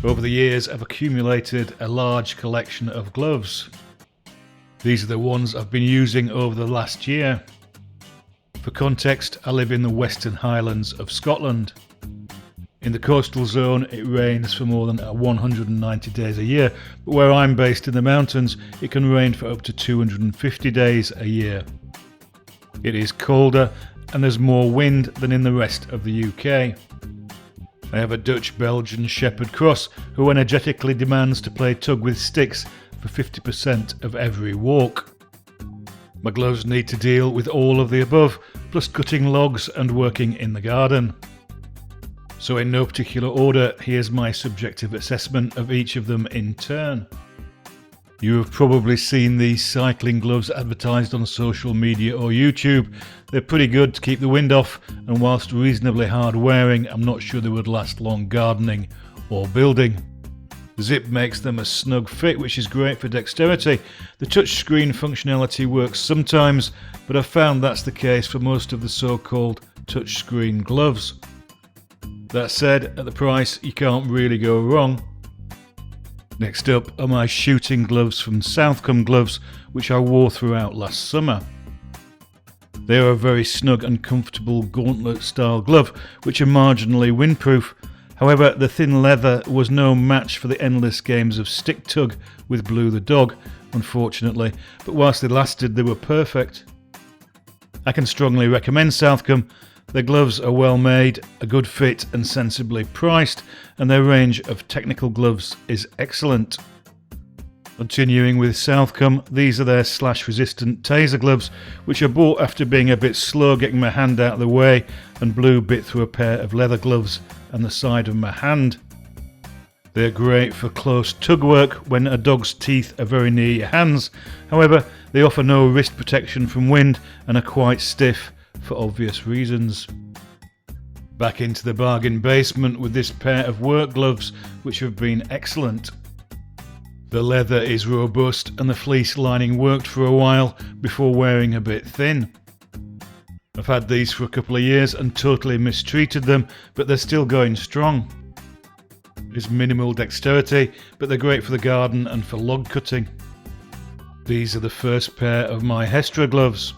Over the years, I've accumulated a large collection of gloves. These are the ones I've been using over the last year. For context, I live in the Western Highlands of Scotland. In the coastal zone, it rains for more than 190 days a year, but where I'm based in the mountains, it can rain for up to 250 days a year. It is colder and there's more wind than in the rest of the UK. I have a Dutch-Belgian Shepherd Cross who energetically demands to play tug with sticks for 50% of every walk. My gloves need to deal with all of the above, plus cutting logs and working in the garden. So in no particular order, here's my subjective assessment of each of them in turn. You have probably seen these cycling gloves advertised on social media or YouTube. They're pretty good to keep the wind off, and whilst reasonably hard wearing, I'm not sure they would last long gardening or building. The zip makes them a snug fit, which is great for dexterity. The touchscreen functionality works sometimes, but I've found that's the case for most of the so-called touchscreen gloves. That said, at the price, you can't really go wrong. Next up are my shooting gloves from Southcombe Gloves, which I wore throughout last summer. They are a very snug and comfortable gauntlet style glove, which are marginally windproof. However, the thin leather was no match for the endless games of stick tug with Blue the dog, unfortunately, but whilst they lasted, they were perfect. I can strongly recommend Southcombe. Their gloves are well made, a good fit and sensibly priced, and their range of technical gloves is excellent. Continuing with Southcombe, these are their slash-resistant Taser gloves, which I bought after being a bit slow getting my hand out of the way, and Blue bit through a pair of leather gloves and the side of my hand. They're great for close tug work when a dog's teeth are very near your hands. However, they offer no wrist protection from wind and are quite stiff for obvious reasons. Back into the bargain basement with this pair of work gloves, which have been excellent. The leather is robust and the fleece lining worked for a while before wearing a bit thin. I've had these for a couple of years and totally mistreated them, but they're still going strong. There's minimal dexterity, but they're great for the garden and for log cutting. These are the first pair of my Hestra gloves.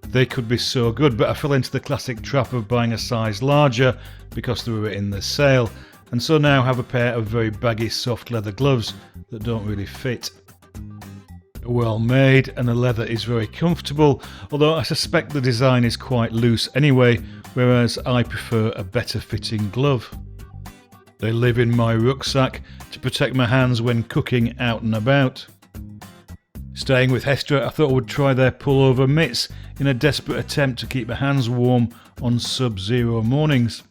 They could be so good, but I fell into the classic trap of buying a size larger because they were in the sale, and so now have a pair of very baggy soft leather gloves that don't really fit. They're well made and the leather is very comfortable, although I suspect the design is quite loose anyway, whereas I prefer a better fitting glove. They live in my rucksack to protect my hands when cooking out and about. Staying with Hestra, I thought I would try their pullover mitts in a desperate attempt to keep my hands warm on sub-zero mornings.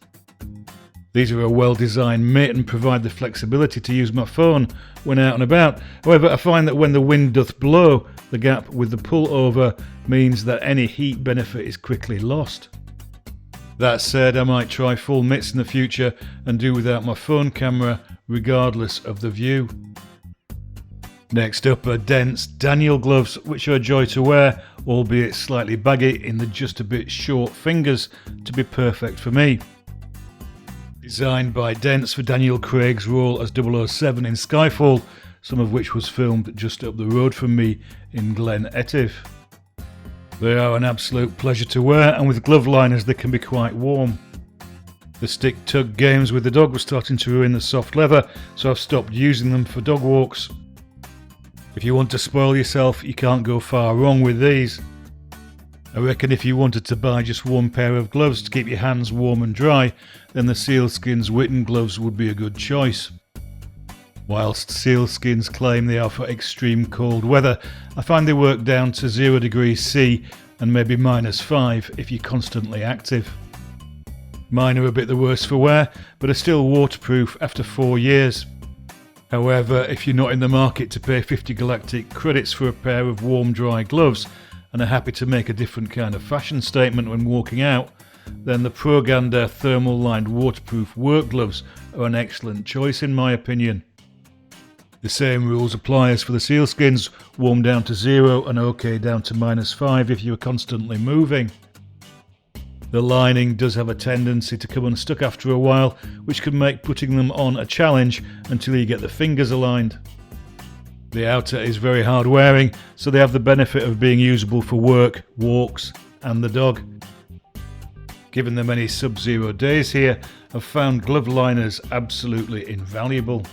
These are a well-designed mitt and provide the flexibility to use my phone when out and about. However, I find that when the wind doth blow, the gap with the pullover means that any heat benefit is quickly lost. That said, I might try full mitts in the future and do without my phone camera, regardless of the view. Next up are Dents Daniel gloves, which are a joy to wear, albeit slightly baggy in the just a bit short fingers to be perfect for me. Designed by Dents for Daniel Craig's role as 007 in Skyfall, some of which was filmed just up the road from me in Glen Etive. They are an absolute pleasure to wear, and with glove liners they can be quite warm. The stick tug games with the dog were starting to ruin the soft leather, so I've stopped using them for dog walks. If you want to spoil yourself, you can't go far wrong with these. I reckon if you wanted to buy just one pair of gloves to keep your hands warm and dry, then the Sealskins Witton gloves would be a good choice. Whilst Sealskins claim they are for extreme cold weather, I find they work down to 0 degrees C and maybe -5 if you're constantly active. Mine are a bit the worse for wear, but are still waterproof after 4 years. However, if you're not in the market to pay 50 galactic credits for a pair of warm dry gloves and are happy to make a different kind of fashion statement when walking out, then the Proganda thermal lined waterproof work gloves are an excellent choice in my opinion. The same rules apply as for the Sealskins, warm down to 0 and OK down to -5 if you are constantly moving. The lining does have a tendency to come unstuck after a while, which can make putting them on a challenge until you get the fingers aligned. The outer is very hard wearing, so they have the benefit of being usable for work, walks and the dog. Given the many sub-zero days here, I've found glove liners absolutely invaluable.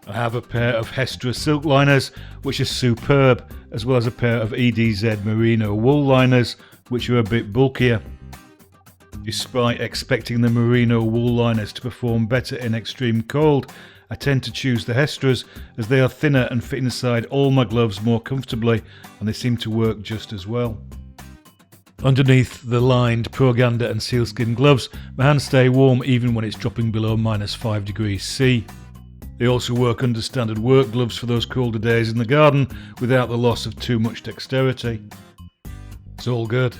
I have a pair of Hestra silk liners, which are superb, as well as a pair of EDZ Merino wool liners, which are a bit bulkier. Despite expecting the Merino wool liners to perform better in extreme cold, I tend to choose the Hestras as they are thinner and fit inside all my gloves more comfortably, and they seem to work just as well. Underneath the lined Proganda and Sealskin gloves, my hands stay warm even when it's dropping below -5 degrees C. They also work under standard work gloves for those colder days in the garden without the loss of too much dexterity. It's all good.